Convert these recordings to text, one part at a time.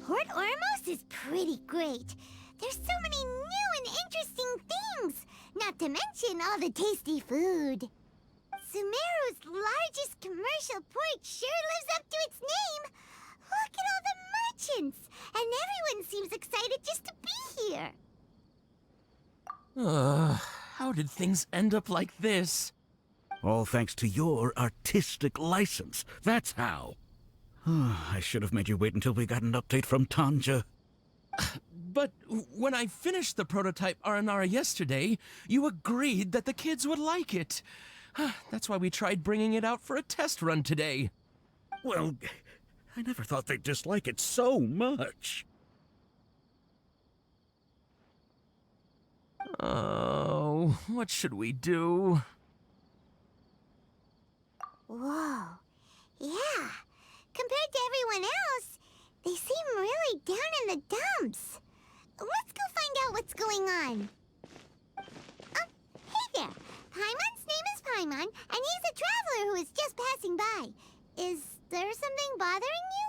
Port Ormos is pretty great. There's so many new and interesting things, not to mention all the tasty food. Sumeru's largest commercial port sure lives up to its name. Look at all the merchants, and everyone seems excited just to be here. How did things end up like this? All thanks to your artistic license. That's how. I should have made you wait until we got an update from Tanja. But when I finished the prototype aranara yesterday, you agreed that the kids would like it. That's why we tried bringing it out for a test run today. Well, I never thought they'd dislike it so much. Oh, what should we do? Whoa. Yeah. Compared to everyone else, they seem really down in the dumps. Let's go find out what's going on. Hey there. Paimon's name is Paimon, and he's a traveler who is just passing by. Is there something bothering you?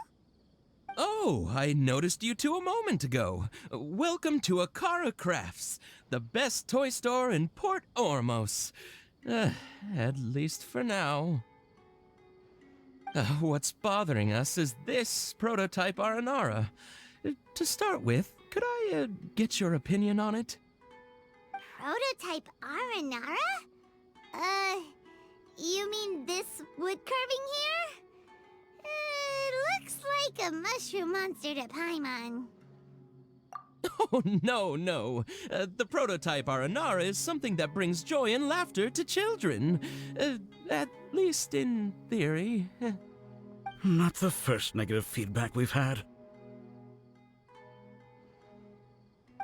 Oh, I noticed you two a moment ago. Welcome to Akara Crafts, the best toy store in Port Ormos. At least for now. What's bothering us is this prototype aranara. To start with, could I get your opinion on it? Prototype aranara? You mean this wood carving here? It looks like a mushroom monster to Paimon. Oh, no. The prototype aranara is something that brings joy and laughter to children. At least in theory. Not the first negative feedback we've had.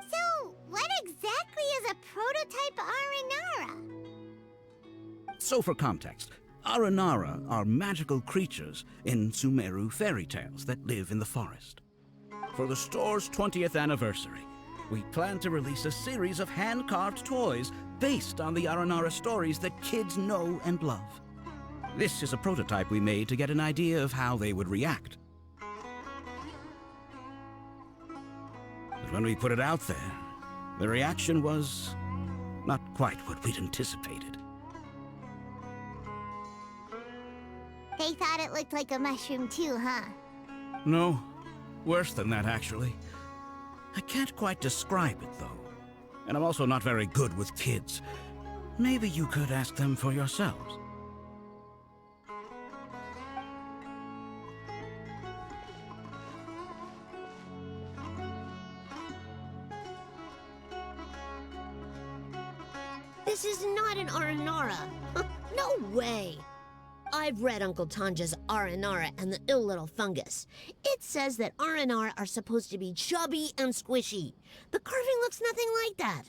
So, what exactly is a prototype aranara? So for context, aranara are magical creatures in Sumeru fairy tales that live in the forest. For the store's 20th anniversary, we plan to release a series of hand-carved toys based on the aranara stories that kids know and love. This is a prototype we made to get an idea of how they would react. But when we put it out there, the reaction was not quite what we'd anticipated. They thought it looked like a mushroom too, huh? No, worse than that, actually. I can't quite describe it, though. And I'm also not very good with kids. Maybe you could ask them for yourselves. This is not an aranara. No way. I've read Uncle Tanja's Aranara and the Ill Little Fungus. It says that aranara are supposed to be chubby and squishy. The carving looks nothing like that.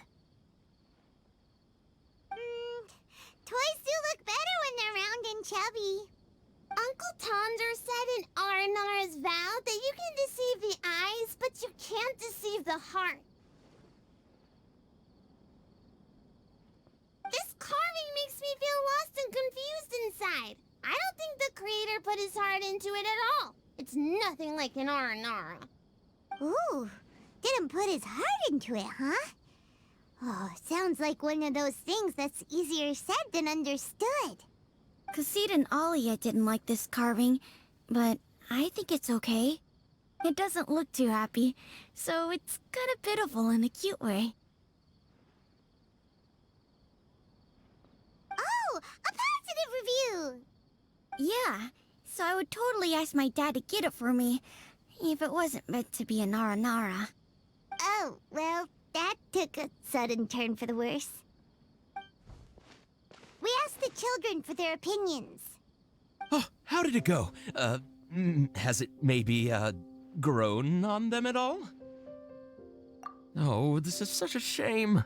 Toys do look better when they're round and chubby. Uncle Tonder said in Aranara's vow that you can deceive the eyes, but you can't deceive the heart. This carving makes me feel lost and confused inside. I don't think the creator put his heart into it at all. It's nothing like an aranara. Ooh, didn't put his heart into it, huh? Oh, sounds like one of those things that's easier said than understood. Cassid and Alia didn't like this carving, but I think it's okay. It doesn't look too happy, so it's kind of pitiful in a cute way. Oh, a positive review! Yeah, so I would totally ask my dad to get it for me, if it wasn't meant to be an aranara. Oh, well, that took a sudden turn for the worse. We asked the children for their opinions. Oh, how did it go? Has it maybe, grown on them at all? Oh, this is such a shame.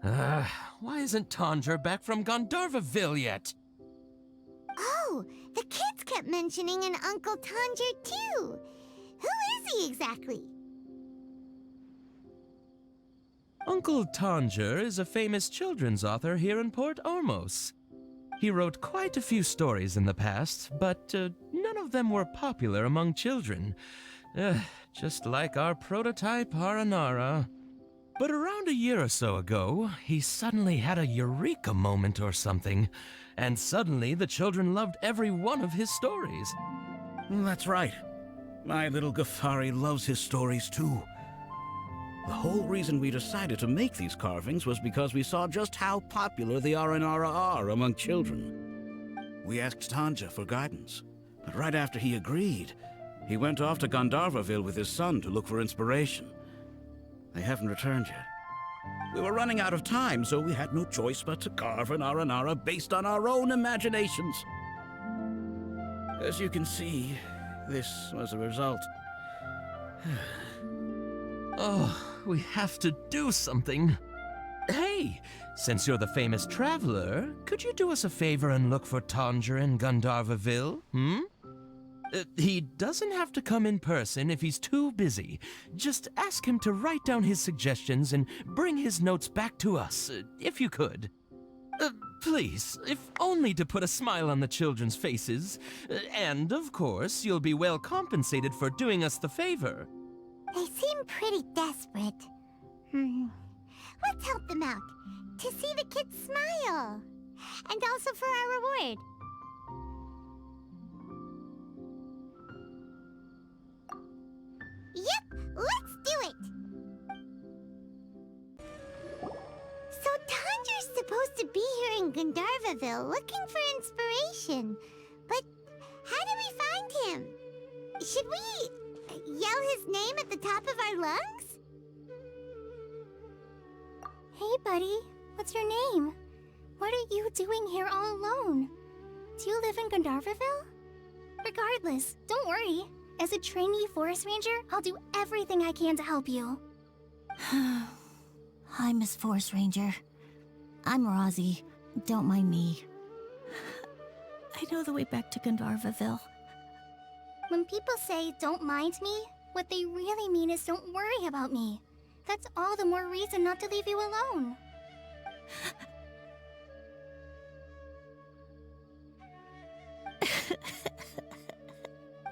Why isn't Tanja back from Gandharvaville yet? Oh, the kids kept mentioning an Uncle Tanger, too. Who is he exactly? Uncle Tanger is a famous children's author here in Port Ormos. He wrote quite a few stories in the past, but none of them were popular among children. Just like our prototype Aranara. But around a year or so ago, he suddenly had a eureka moment or something, and suddenly the children loved every one of his stories. That's right. My little Ghaffari loves his stories too. The whole reason we decided to make these carvings was because we saw just how popular the Aranara are among children. We asked Tanja for guidance, but right after he agreed, he went off to Gandharvaville with his son to look for inspiration. They haven't returned yet. We were running out of time, so we had no choice but to carve an Aranara based on our own imaginations. As you can see, this was the result. Oh, we have to do something. Hey, since you're the famous traveler, could you do us a favor and look for Tanja in Gandharvaville, He doesn't have to come in person if he's too busy. Just ask him to write down his suggestions and bring his notes back to us, if you could. Please, if only to put a smile on the children's faces. And, of course, you'll be well compensated for doing us the favor. They seem pretty desperate. Let's help them out. To see the kids smile. And also for our reward. Yep, let's do it! So Tanja's supposed to be here in Gandharvaville looking for inspiration. But how do we find him? Should we yell his name at the top of our lungs? Hey, buddy. What's your name? What are you doing here all alone? Do you live in Gandharvaville? Regardless, don't worry. As a trainee forest ranger, I'll do everything I can to help you. Hi, Miss Forest Ranger. I'm Rozzy. Don't mind me. I know the way back to Gandharvaville. When people say, don't mind me, what they really mean is don't worry about me. That's all the more reason not to leave you alone.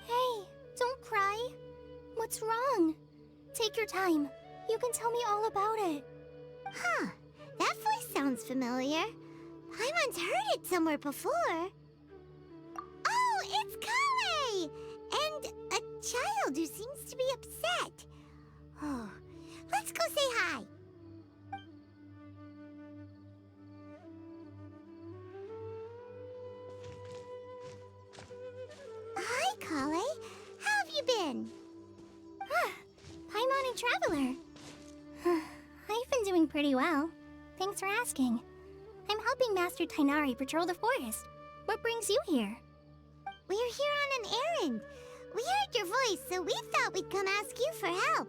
Hey, don't cry. What's wrong? Take your time. You can tell me all about it. Huh, that voice sounds familiar. I once heard it somewhere before. Oh, it's Collei! And a child who seems to be upset. Oh, let's go say hi. Hi, Collei. How have you been? Paimon and Traveler. I've been doing pretty well. Thanks for asking. I'm helping Master Tighnari patrol the forest. What brings you here? We're here on an errand. We heard your voice, so we thought we'd come ask you for help.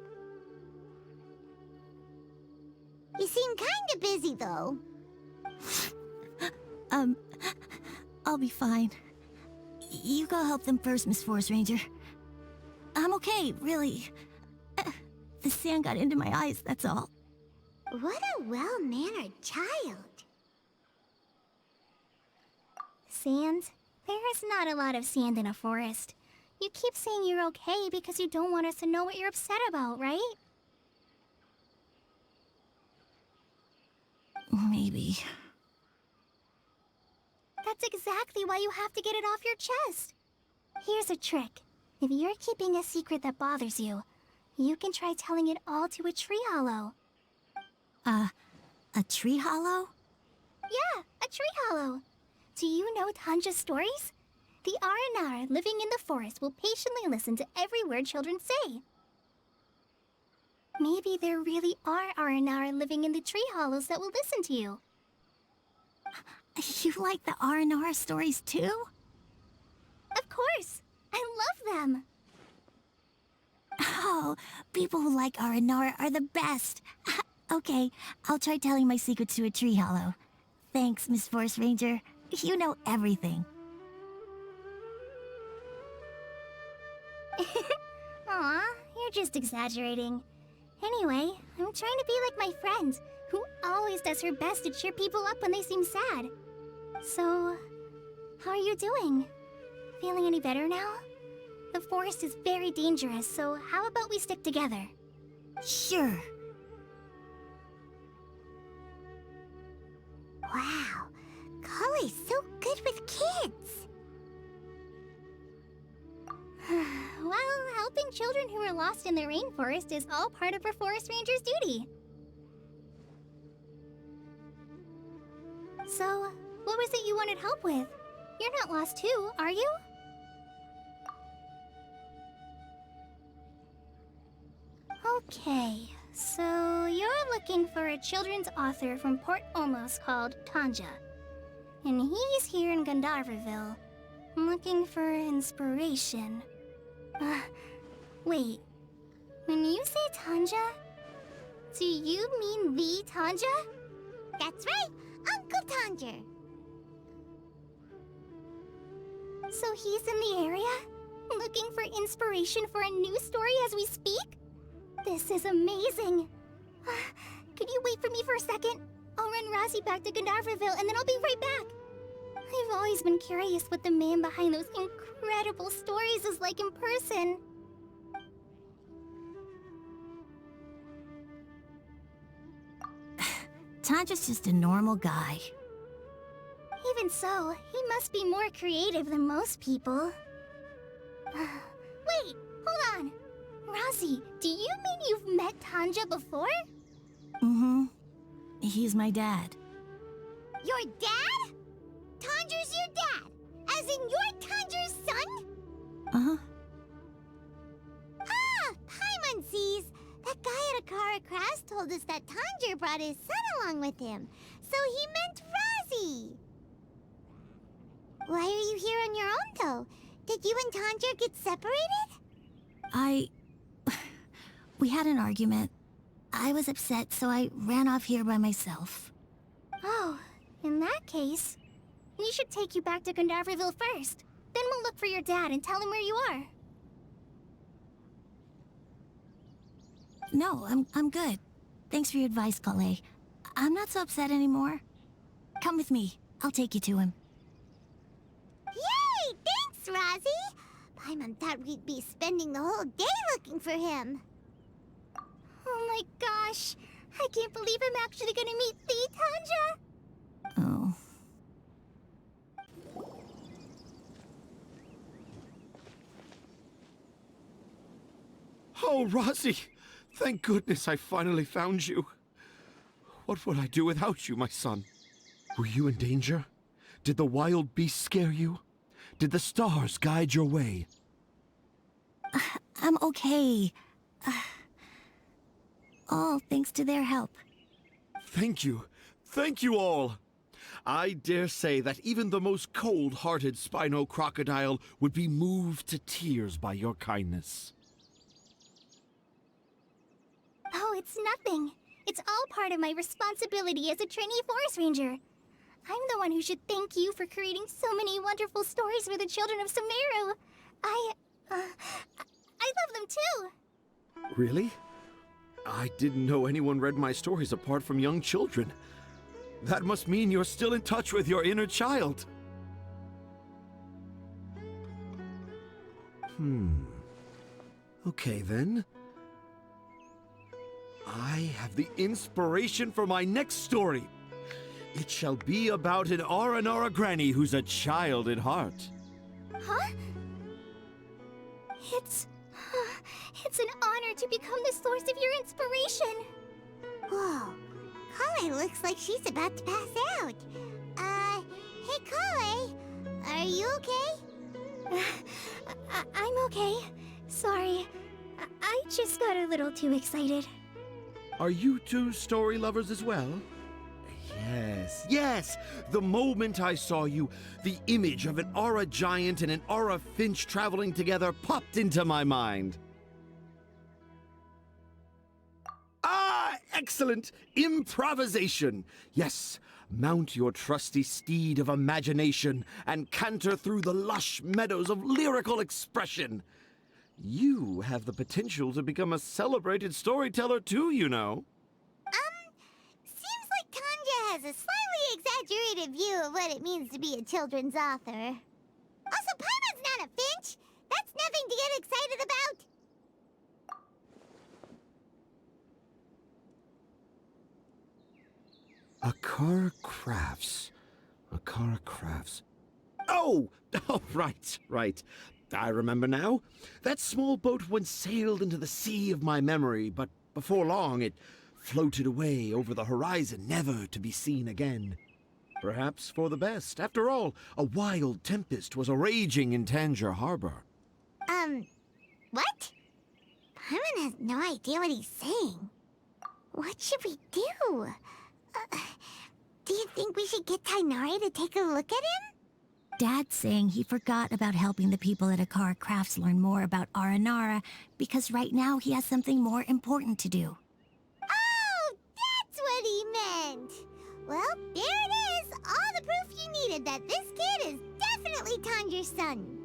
You seem kinda busy, though. I'll be fine. You go help them first, Miss Forest Ranger. I'm okay, really. The sand got into my eyes, that's all. What a well-mannered child. Sand? There is not a lot of sand in a forest. You keep saying you're okay because you don't want us to know what you're upset about, right? Maybe. That's exactly why you have to get it off your chest. Here's a trick. If you're keeping a secret that bothers you, you can try telling it all to a tree hollow. A tree hollow? Yeah, a tree hollow. Do you know Tanja's stories? The Aranara living in the forest will patiently listen to every word children say. Maybe there really are Aranara living in the tree hollows that will listen to you. You like the aranaras stories too? Of course! I love them! Oh, people who like aranara are the best. Okay, I'll try telling my secrets to a tree hollow. Thanks, Miss Forest Ranger. You know everything. Aw, you're just exaggerating. Anyway, I'm trying to be like my friend, who always does her best to cheer people up when they seem sad. So, how are you doing? Feeling any better now? The forest is very dangerous, so how about we stick together? Sure. Wow, Collei's so good with kids. Well, helping children who are lost in the rainforest is all part of a forest ranger's duty. So, what was it you wanted help with? You're not lost too, are you? Okay, so you're looking for a children's author from Port Olmos called Tanja. And he's here in Gandharvaville, looking for inspiration. Wait, when you say Tanja, do you mean the Tanja? That's right, Uncle Tanger. So he's in the area, looking for inspiration for a new story as we speak? This is amazing. Could you wait for me for a second? I'll run Razzie back to Gandharvaville and then I'll be right back. I've always been curious what the man behind those incredible stories is like in person. Tanja's just a normal guy. Even so, he must be more creative than most people. Wait, hold on. Razzie, do you mean you've met Tanja before? Mm-hmm. He's my dad. Your dad? Tanger's your dad? As in you're Tanger's son? Uh-huh. Ah, Paimon sees. That guy at Akara Crafts told us that Tanger brought his son along with him. So he meant Razzie. Why are you here on your own, though? Did you and Tanger get separated? We had an argument. I was upset, so I ran off here by myself. Oh, in that case, we should take you back to Gandharvaville first. Then we'll look for your dad and tell him where you are. No, I'm good. Thanks for your advice, Collei. I'm not so upset anymore. Come with me. I'll take you to him. Yay! Thanks, Razzie! Paimon thought we'd be spending the whole day looking for him. Oh my gosh! I can't believe I'm actually gonna meet the Tanja! Oh. Oh, Razzie! Thank goodness I finally found you. What would I do without you, my son? Were you in danger? Did the wild beasts scare you? Did the stars guide your way? I'm okay. All thanks to their help. Thank you. Thank you all. I dare say that even the most cold-hearted Spino crocodile would be moved to tears by your kindness. Oh, it's nothing. It's all part of my responsibility as a trainee forest ranger. I'm the one who should thank you for creating so many wonderful stories for the children of Sumeru. I love them too. Really? I didn't know anyone read my stories apart from young children. That must mean you're still in touch with your inner child. Okay then. I have the inspiration for my next story. It shall be about an Aranara granny who's a child at heart. Huh? It's an honor to become the source of your inspiration. Whoa, Collei looks like she's about to pass out. Hey Collei, are you okay? I'm okay. Sorry. I just got a little too excited. Are you two story lovers as well? Yes, yes! The moment I saw you, the image of an Aura giant and an Aura finch traveling together popped into my mind. Ah, excellent! Improvisation! Yes, mount your trusty steed of imagination and canter through the lush meadows of lyrical expression. You have the potential to become a celebrated storyteller too, you know. Seems like Tanja has a slightly exaggerated view of what it means to be a children's author. Also, Paimon's not a finch. That's nothing to get Akara Crafts. Akara Crafts. Oh! Oh, right. I remember now. That small boat once sailed into the sea of my memory, but before long it floated away over the horizon, never to be seen again. Perhaps for the best. After all, a wild tempest was a-raging in Tangier Harbor. What? Paimon has no idea what he's saying. What should we do? Do you think we should get Tainari to take a look at him? Dad's saying he forgot about helping the people at Akara Crafts learn more about Aranara because right now he has something more important to do. Oh, that's what he meant! Well, there it is! All the proof you needed that this kid is definitely Tanger's son.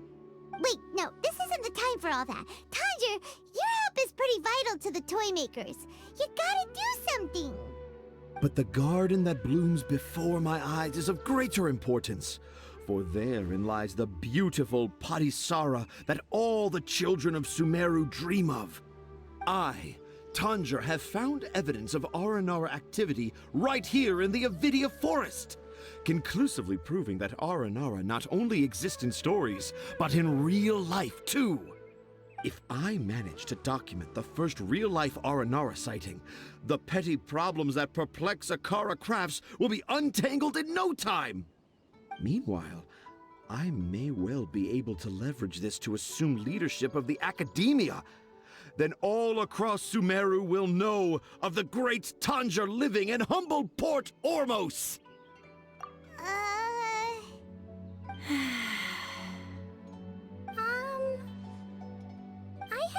Wait, no, this isn't the time for all that. Tanger, your help is pretty vital to the toy makers. You gotta do something! But the garden that blooms before my eyes is of greater importance. For therein lies the beautiful Padisara that all the children of Sumeru dream of. I, Tanger, have found evidence of Aranara activity right here in the Avidia Forest, conclusively proving that Aranara not only exist in stories, but in real life too. If I manage to document the first real-life Aranara sighting, the petty problems that perplex Akara Crafts will be untangled in no time. Meanwhile, I may well be able to leverage this to assume leadership of the academia. Then all across Sumeru will know of the great Tanger living in humble Port Ormos. I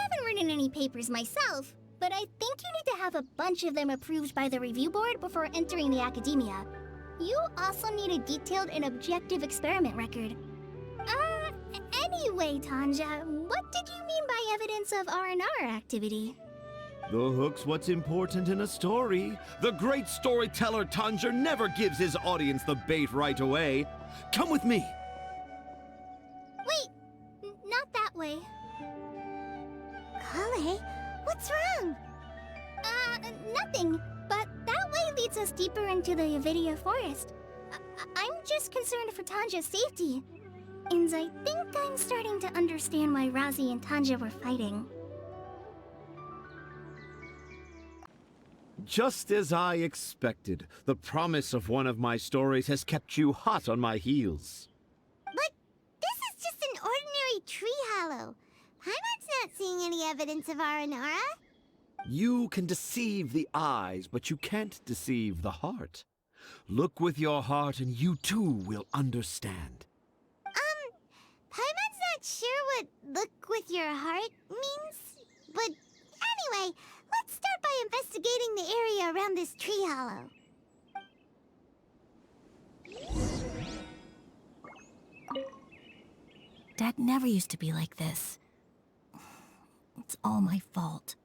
haven't written any papers myself, but I think you need to have a bunch of them approved by the review board before entering the academia. You also need a detailed and objective experiment record. Anyway, Tanja, what did you mean by evidence of Aranara activity? The hook's what's important in a story. The great storyteller Tanger never gives his audience the bait right away. Come with me. Wait, not that way. Collei, what's wrong? Nothing. But that way leads us deeper into the Avidia Forest. I'm just concerned for Tanja's safety. And I think I'm starting to understand why Razi and Tanja were fighting. Just as I expected, the promise of one of my stories has kept you hot on my heels. But this is just an ordinary tree hollow. Paimon's not seeing any evidence of Aranara. You can deceive the eyes, but you can't deceive the heart. Look with your heart and you too will understand. Paimon's not sure what look with your heart means. But anyway, let's start by investigating the area around this tree hollow. Dad never used to be like this. It's all my fault.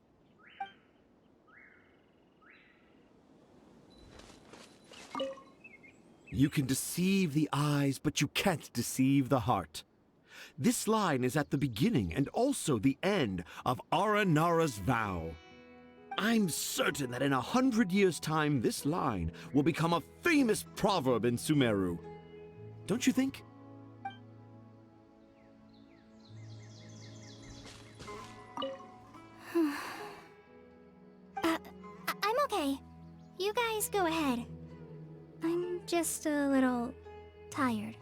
You can deceive the eyes, but you can't deceive the heart. This line is at the beginning and also the end of Aranara's vow. I'm certain that in 100 years' time, this line will become a famous proverb in Sumeru. Don't you think? I'm okay. You guys go ahead. I'm just a little tired.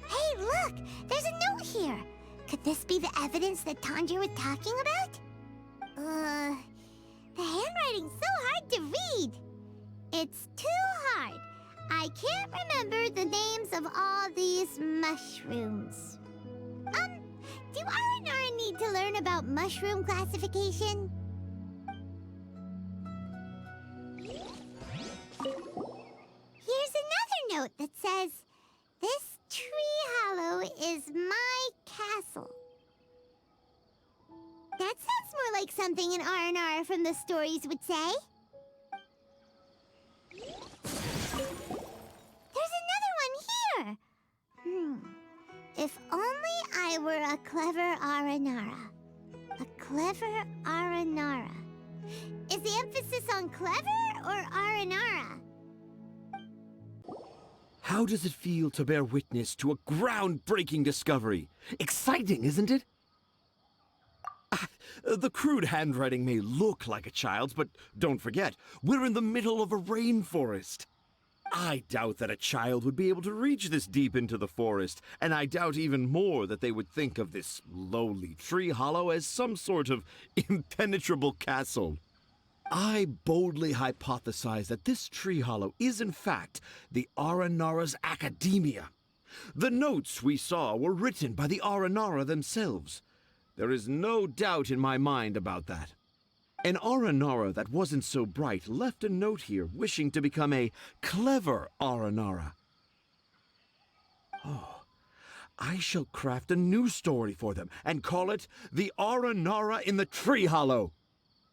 Hey, look! There's a note here! Could this be the evidence that Tanger was talking about? The handwriting's so hard to read! It's too hard. I can't remember the names of all these mushrooms. Do Aranara need to learn about mushroom classification? Here's another note that says, "This tree hollow is my castle." That sounds more like something an Aranara from the stories would say. There's another one here! If only I were a clever aranara. A clever aranara. Is the emphasis on clever or aranara? How does it feel to bear witness to a groundbreaking discovery? Exciting, isn't it? The crude handwriting may look like a child's, but don't forget, we're in the middle of a rainforest. I doubt that a child would be able to reach this deep into the forest, and I doubt even more that they would think of this lowly tree hollow as some sort of impenetrable castle. I boldly hypothesize that this tree hollow is in fact the Aranara's academia. The notes we saw were written by the Aranara themselves. There is no doubt in my mind about that. An Aranara that wasn't so bright left a note here wishing to become a clever Aranara. Oh, I shall craft a new story for them and call it The Aranara in the Tree Hollow.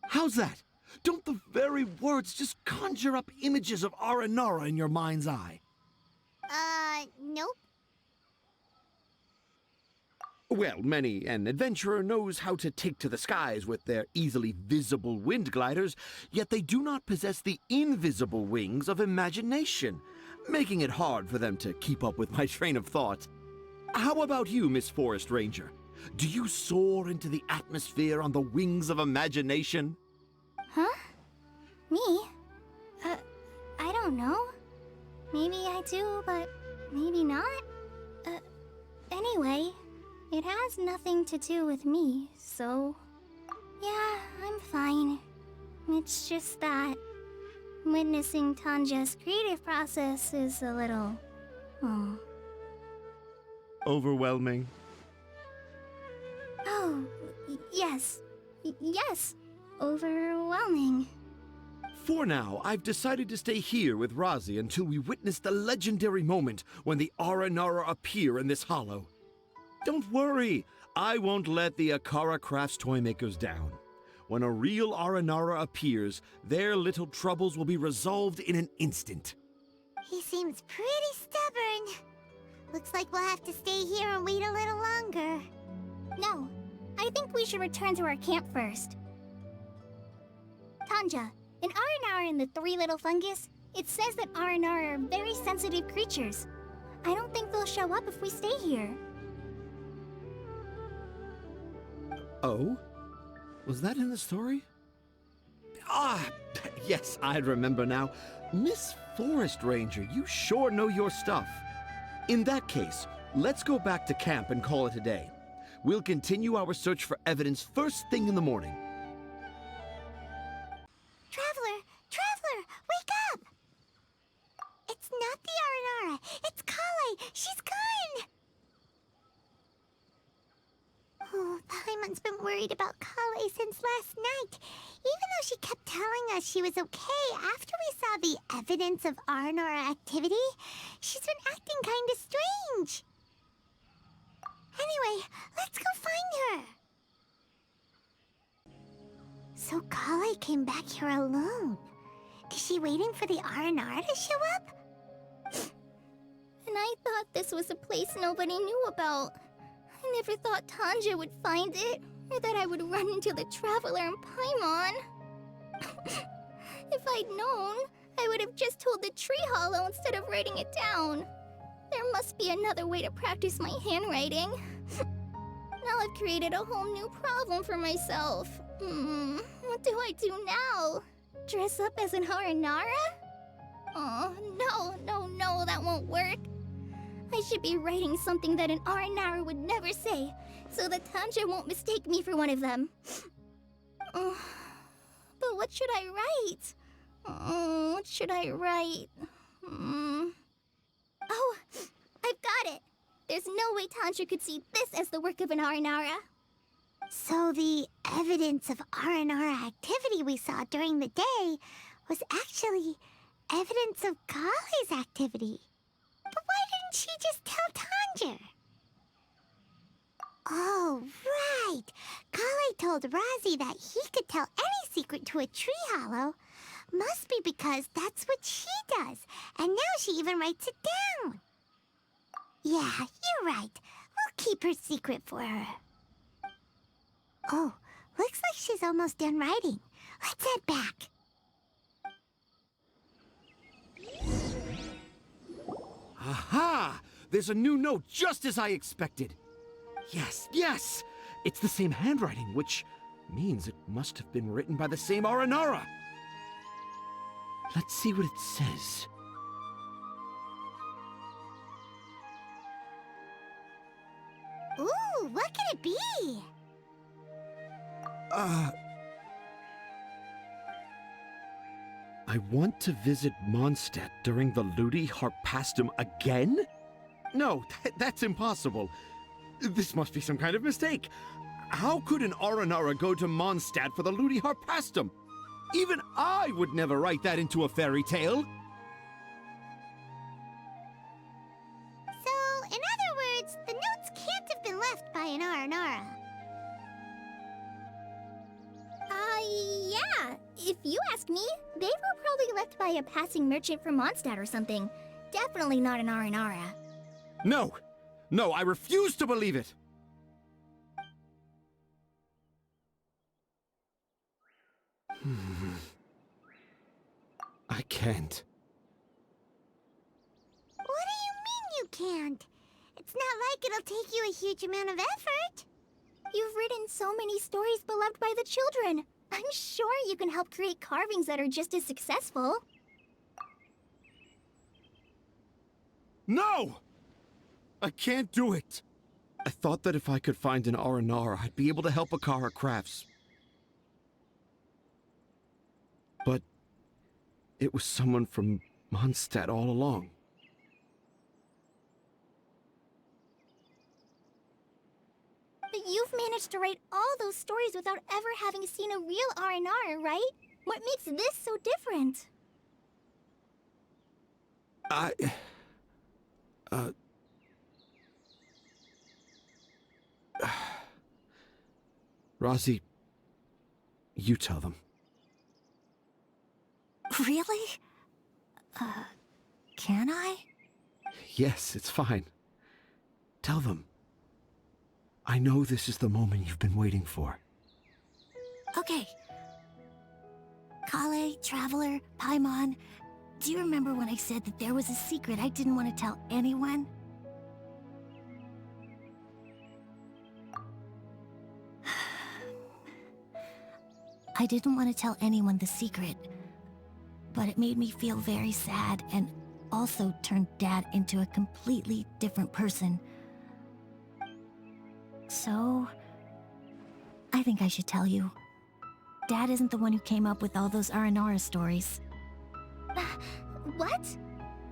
How's that? Don't the very words just conjure up images of Aranara in your mind's eye? Nope. Well, many an adventurer knows how to take to the skies with their easily visible wind gliders, yet they do not possess the invisible wings of imagination, making it hard for them to keep up with my train of thought. How about you, Miss Forest Ranger? Do you soar into the atmosphere on the wings of imagination? Huh? Me? I don't know. Maybe I do, but maybe not. Anyway, it has nothing to do with me, so... yeah, I'm fine. It's just that witnessing Tanja's creative process is a little... Overwhelming. Oh, yes. Yes. Overwhelming. For now, I've decided to stay here with Razi until we witness the legendary moment when the Aranara appear in this hollow. Don't worry, I won't let the Akara Crafts toymakers down. When a real Aranara appears, their little troubles will be resolved in an instant. He seems pretty stubborn. Looks like we'll have to stay here and wait a little longer. No, I think we should return to our camp first. Tanja, in Aranara and the Three Little Fungus, it says that Aranara are very sensitive creatures. I don't think they'll show up if we stay here. Oh? Was that in the story? Ah, yes, I remember now. Miss Forest Ranger, you sure know your stuff. In that case, let's go back to camp and call it a day. We'll continue our search for evidence first thing in the morning. Traveler, wake up! It's not the Aranara, it's Collei! She's gone! Oh, Paimon's been worried about Collei since last night. Even though she kept telling us she was okay after we saw the evidence of Aranara activity, she's been acting kind of strange. Anyway, let's go find her. So Collei came back here alone. Is she waiting for the Aranara to show up? And I thought this was a place nobody knew about. I never thought Tanja would find it, or that I would run into the Traveler and Paimon. If I'd known, I would have just told the tree hollow instead of writing it down. There must be another way to practice my handwriting. Now I've created a whole new problem for myself. What do I do now? Dress up as an Aranara? Oh, no, that won't work. I should be writing something that an Aranara would never say, so that Tanja won't mistake me for one of them. But what should I write? What should I write? Oh, I've got it! There's no way Tanja could see this as the work of an Aranara. So the evidence of Aranara activity we saw during the day was actually evidence of Collei's activity. But why didn't she just tell Tanja? Oh, right. Collei told Razi that he could tell any secret to a tree hollow. Must be because that's what she does. And now she even writes it down. Yeah, you're right. We'll keep her secret for her. Oh, looks like she's almost done writing. Let's head back. Aha! There's a new note just as I expected. Yes, yes! It's the same handwriting, which means it must have been written by the same Aranara. Let's see what it says. Ooh, what could it be? I want to visit Mondstadt during the Ludi Harpastum again? No, that's impossible. This must be some kind of mistake. How could an Aranara go to Mondstadt for the Ludi Harpastum? Even I would never write that into a fairy tale. So, in other words, the notes can't have been left by an Aranara. Yeah. If you ask me, they were probably left by a passing merchant from Mondstadt or something. Definitely not an Aranara. No, no, I refuse to believe it. I can't. What do you mean you can't? It's not like it'll take you a huge amount of effort. You've written so many stories beloved by the children. I'm sure you can help create carvings that are just as successful. No! I can't do it. I thought that if I could find an Aranara, I'd be able to help Akara Crafts. But it was someone from Mondstadt all along. But you've managed to write all those stories without ever having seen a real R&R, right? What makes this so different? Rosie, you tell them. Really? Can I? Yes, it's fine. Tell them. I know this is the moment you've been waiting for. Okay. Collei, Traveler, Paimon, do you remember when I said that there was a secret I didn't want to tell anyone? I didn't want to tell anyone the secret, but it made me feel very sad and also turned Dad into a completely different person. So, I think I should tell you. Dad isn't the one who came up with all those Aranara stories. What?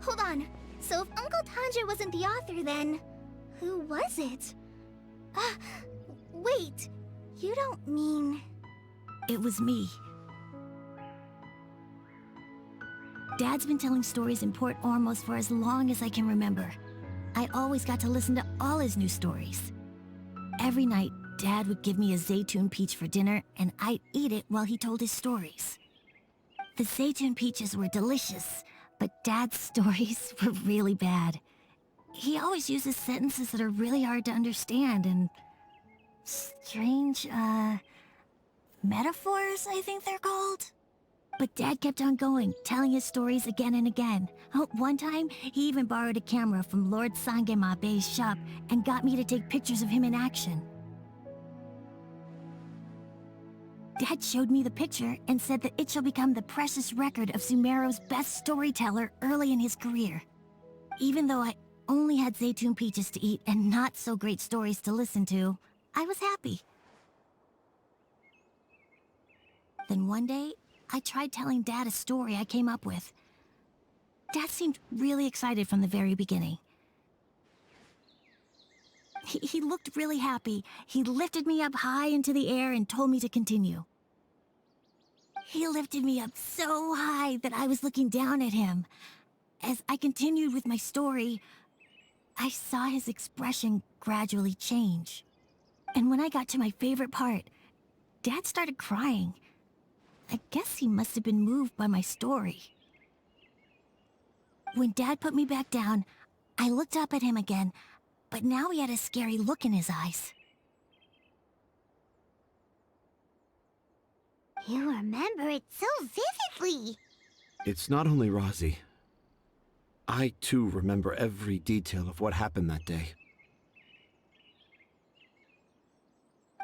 Hold on. So if Uncle Tanja wasn't the author, then who was it? Wait. You don't mean... It was me. Dad's been telling stories in Port Ormos for as long as I can remember. I always got to listen to all his new stories. Every night, Dad would give me a Zaytun peach for dinner, and I'd eat it while he told his stories. The Zaytun peaches were delicious, but Dad's stories were really bad. He always uses sentences that are really hard to understand, and strange, metaphors, I think they're called. But Dad kept on going, telling his stories again and again. One time, he even borrowed a camera from Lord Sangema Bey's shop and got me to take pictures of him in action. Dad showed me the picture and said that it shall become the precious record of Sumeru's best storyteller early in his career. Even though I only had Zaytun peaches to eat and not so great stories to listen to, I was happy. Then one day, I tried telling Dad a story I came up with. Dad seemed really excited from the very beginning. He looked really happy. He lifted me up high into the air and told me to continue. He lifted me up so high that I was looking down at him. As I continued with my story, I saw his expression gradually change. And when I got to my favorite part, Dad started crying. I guess he must have been moved by my story. When Dad put me back down, I looked up at him again, but now he had a scary look in his eyes. You remember it so vividly. It's not only Razi. I, too, remember every detail of what happened that day.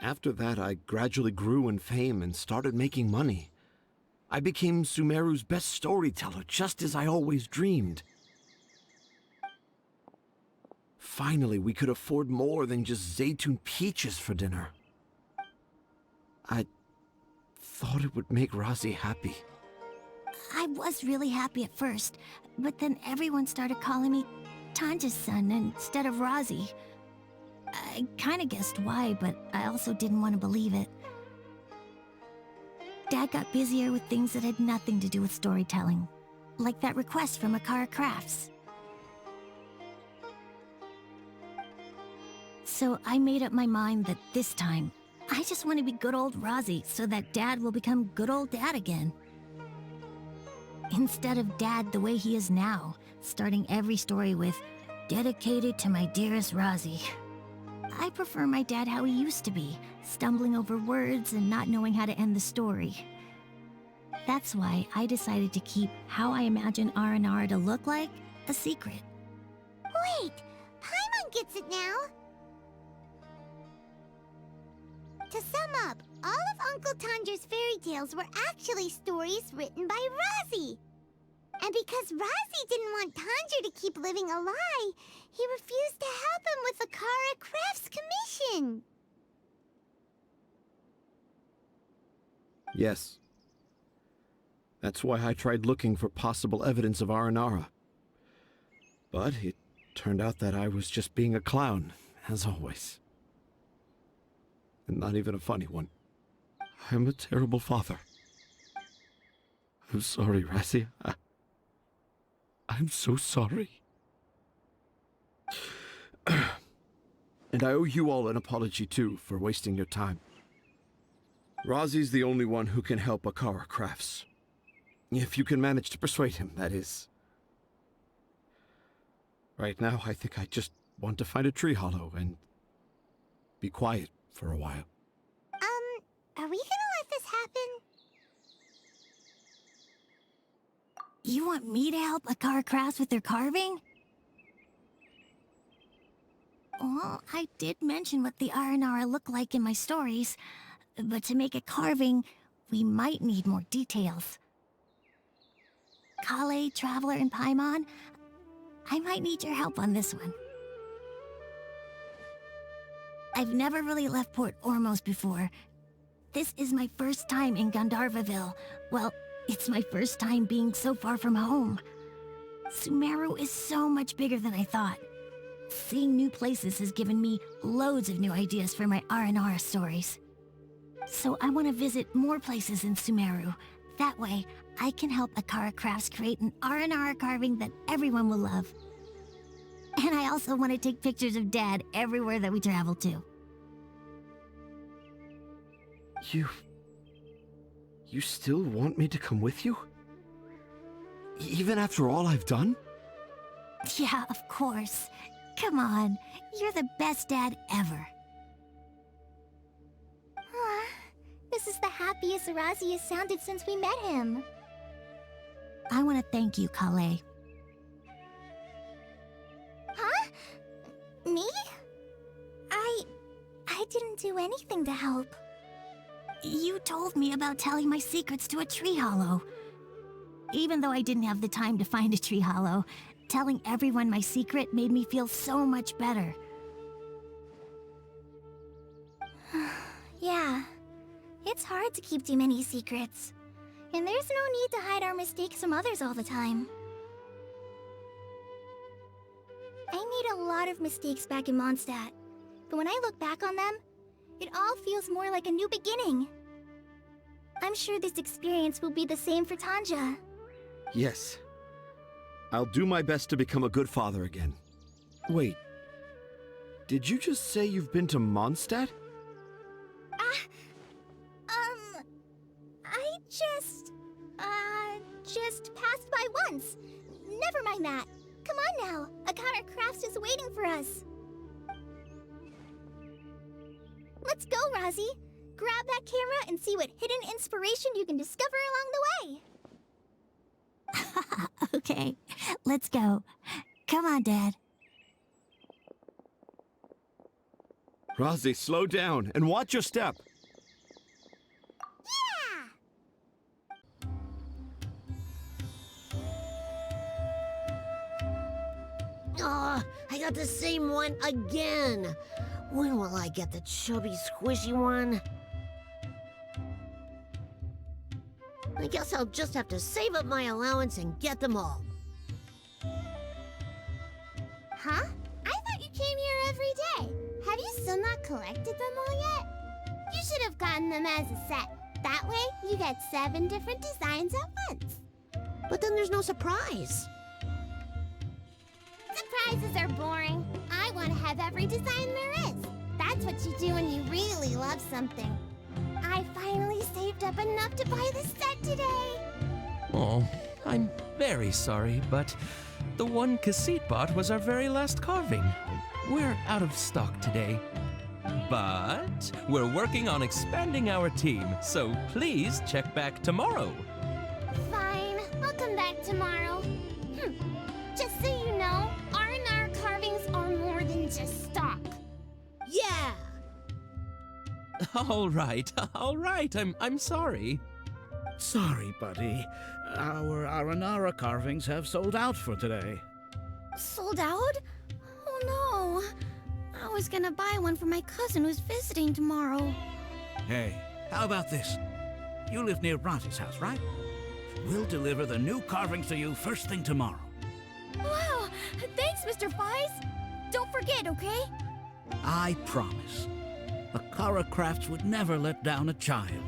After that, I gradually grew in fame and started making money. I became Sumeru's best storyteller, just as I always dreamed. Finally, we could afford more than just Zaytun peaches for dinner. I thought it would make Razi happy. I was really happy at first, but then everyone started calling me Tanja's son instead of Razi. I kinda guessed why, but I also didn't want to believe it. Dad got busier with things that had nothing to do with storytelling, like that request from Akara Crafts. So I made up my mind that this time, I just want to be good old Razi so that Dad will become good old Dad again. Instead of Dad the way he is now, starting every story with, "Dedicated to my dearest Razi." I prefer my dad how he used to be, stumbling over words and not knowing how to end the story. That's why I decided to keep how I imagine Aranara to look like a secret. Wait, Paimon gets it now. To sum up, all of Uncle Tanja's fairy tales were actually stories written by Razi. And because Razi didn't want Tanja to keep living a lie, he refused to help him with the Kara Crafts commission. Yes. That's why I tried looking for possible evidence of Aranara. But it turned out that I was just being a clown, as always. And not even a funny one. I'm a terrible father. I'm sorry, Razi. I'm so sorry. And I owe you all an apology, too, for wasting your time. Razi's the only one who can help Akara Crafts. If you can manage to persuade him, that is. Right now, I think I just want to find a tree hollow and be quiet for a while. Are we gonna let this happen? You want me to help Akara Crafts with their carving? Well, I did mention what the Aranara look like in my stories, but to make a carving, we might need more details. Collei, Traveler, and Paimon, I might need your help on this one. I've never really left Port Ormos before. This is my first time in Gandharvaville. Well, it's my first time being so far from home. Sumeru is so much bigger than I thought. Seeing new places has given me loads of new ideas for my Aranara stories. So I want to visit more places in Sumeru. That way, I can help Akara Crafts create an Aranara carving that everyone will love. And I also want to take pictures of Dad everywhere that we travel to. You still want me to come with you? Even after all I've done? Yeah, of course. Come on, you're the best dad ever. This is the happiest Razi has sounded since we met him. I want to thank you, Collei. Huh? Me? I didn't do anything to help. You told me about telling my secrets to a tree hollow. Even though I didn't have the time to find a tree hollow, telling everyone my secret made me feel so much better. Yeah. It's hard to keep too many secrets. And there's no need to hide our mistakes from others all the time. I made a lot of mistakes back in Mondstadt. But when I look back on them, it all feels more like a new beginning. I'm sure this experience will be the same for Tanja. Yes. I'll do my best to become a good father again. Wait. Did you just say you've been to Mondstadt? I just passed by once. Never mind that. Come on now. Akara Crafts is waiting for us. Let's go, Rosie. Grab that camera and see what hidden inspiration you can discover along the way. Okay, let's go. Come on, Dad. Rosie, slow down and watch your step. Oh, I got the same one again. When will I get the chubby, squishy one? I guess I'll just have to save up my allowance and get them all. Huh? I thought you came here every day. Have you still not collected them all yet? You should have gotten them as a set. That way, you get 7 different designs at once. But then there's no surprise. Surprises are boring. I want to have every design there is. That's what you do when you really love something. I finally saved up enough to buy the set today. Oh, I'm very sorry, but the one Cassette bought was our very last carving. We're out of stock today. But we're working on expanding our team, so please check back tomorrow. Fine, I'll come back tomorrow. Just so you know, aranaras carvings are more than just stock. Yeah! All right. I'm sorry. Sorry, buddy. Our aranara carvings have sold out for today. Sold out? Oh no. I was gonna buy one for my cousin who's visiting tomorrow. Hey, how about this? You live near Bronte's house, right? We'll deliver the new carvings to you first thing tomorrow. Wow! Thanks, Mr. Fies! Don't forget, okay? I promise. Akara Crafts would never let down a child.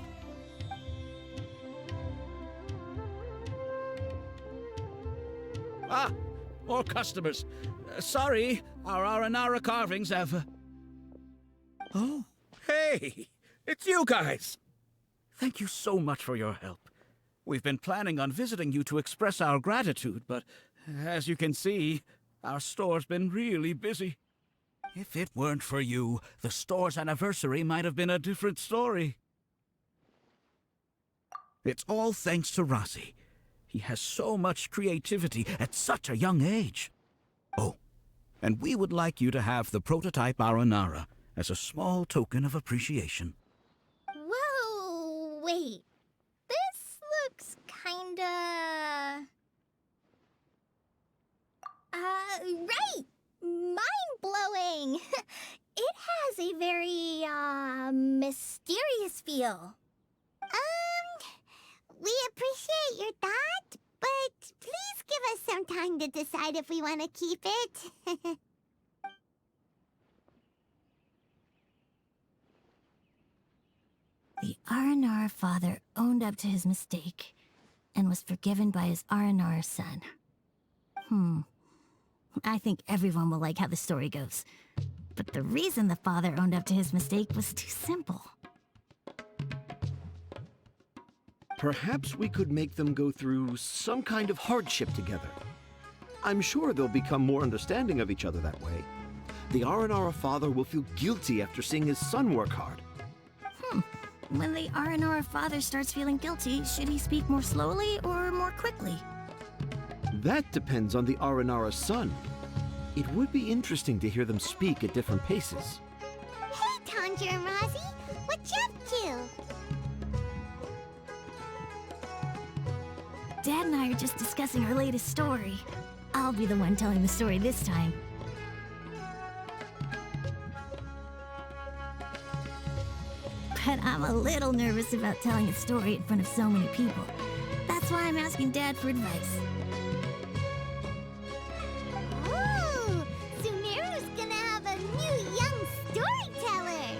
Ah, more customers. Sorry, our aranara carvings have... Oh, hey, it's you guys. Thank you so much for your help. We've been planning on visiting you to express our gratitude, but as you can see, our store's been really busy. If it weren't for you, the store's anniversary might have been a different story. It's all thanks to Rosie. He has so much creativity at such a young age. Oh, and we would like you to have the prototype aranara as a small token of appreciation. Whoa, wait. This looks kinda... right! Mind-blowing! It has a very, mysterious feel. We appreciate your thought, but please give us some time to decide if we want to keep it. The aranara father owned up to his mistake and was forgiven by his aranara son. I think everyone will like how the story goes. But the reason the father owned up to his mistake was too simple. Perhaps we could make them go through some kind of hardship together. I'm sure they'll become more understanding of each other that way. The aranara father will feel guilty after seeing his son work hard. When the aranara father starts feeling guilty, should he speak more slowly or more quickly? That depends on the aranara son. It would be interesting to hear them speak at different paces. Hey, Tanja and Rosie, what you up to? Dad and I are just discussing our latest story. I'll be the one telling the story this time. But I'm a little nervous about telling a story in front of so many people. That's why I'm asking Dad for advice. Ooh, Sumeru's gonna have a new young storyteller.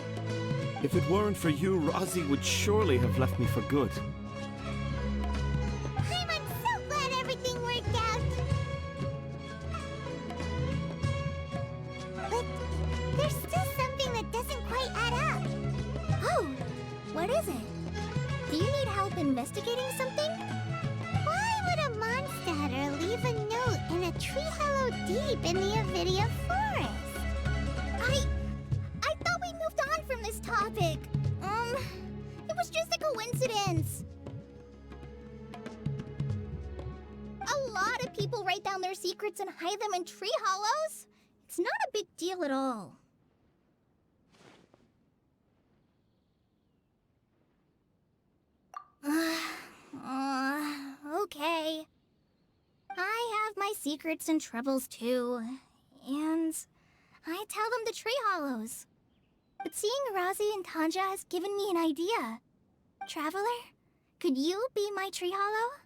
If it weren't for you, Rosie would surely have left me for good. I'm so glad everything worked out. But there's still something that doesn't quite add up. Oh, what is it? Do you need help investigating something? Why would a monster leave a note in a tree hollow deep in the Avidia forest? I thought we moved on from this topic. coincidence! A lot of people write down their secrets and hide them in tree hollows. It's not a big deal at all. Okay. I have my secrets and troubles too. And I tell them to tree hollows. But seeing Razi and Tanja has given me an idea. Traveler, could you be my tree hollow?